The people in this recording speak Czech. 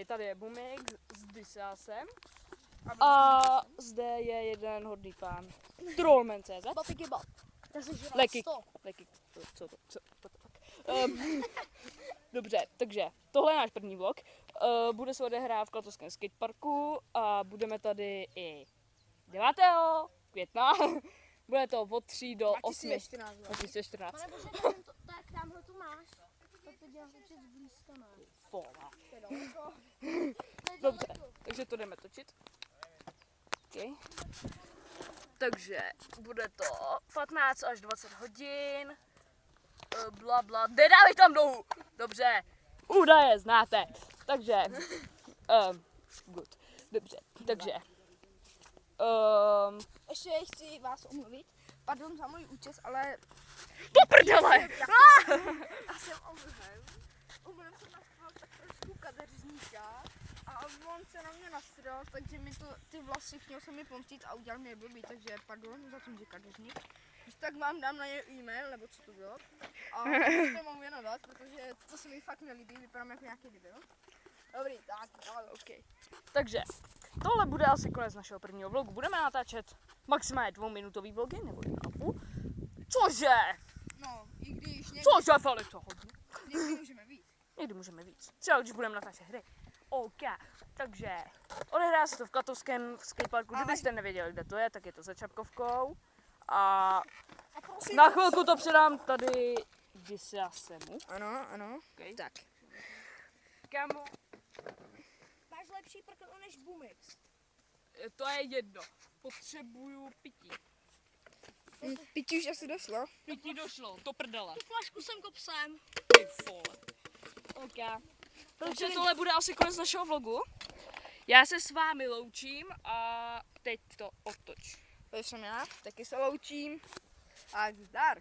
Tedy tady je Bumik s Disásem. A zde je jeden hodný pán. Trollman.cz. Babiky Bob. To se žírá Leky. 100. Leky. Co to? Co? What the fuck? Dobře, takže tohle je náš první vlog. Bude se odehrát v Klatovském skateparku a budeme tady i 9. května. Bude to od 3 do 8. 2014. Pane bože, tak tamhle tu máš. Tak to dělám určitě zblízka, ne? Fóla. To je daleko. Dobře, takže to jdeme točit. Okay. Takže bude to 15 až 20 hodin. Bla bla, nedávej tam nohu! Dobře, údaje znáte. Takže, good. Dobře, takže. Ještě chci vás omluvit. Pardon za můj účes, ale Do prdele! já jsem omluven. Omluvím jsem naštval tak trošku kadeřníka a on se na mě nastral, takže mi to, ty vlasy chtěl se mi pomstit a udělal mě blbý, takže pardon za to, že kadeřník. Když tak vám dám na něj e-mail, nebo co to bylo. A to mám věnovat, protože to se mi fakt nelíbí, vypadám jako nějaký debil. Dobrý, tak, ale Okay. Takže, tohle bude asi konec našeho prvního vlogu. Budeme natáčet maximálně 2minutový vlogy, nebo 1,5. Cože? no, i když někdy, Cože, Felix, to hodně. někdy můžeme víc. Někdy můžeme víc. Třeba když budeme natáčet hry. OK, takže odehrá se to v Klatovském skateparku. Kdybyste nevěděli, kde to je, tak je to za Čapkovkou. A A prosím, na chvilku to předám tady Disasemu. ano, ano. Okay. Tak. Kámo, Máš lepší prkno než Bumix. to je jedno. Potřebuju pití. Pití už asi došlo. Pití došlo, to prdele. Flašku jsem kopsem. Ty vole. OK. Takže tohle bude asi konec našeho vlogu. Já se s vámi loučím a teď to otoč. To jsem já, taky se loučím. A zdar.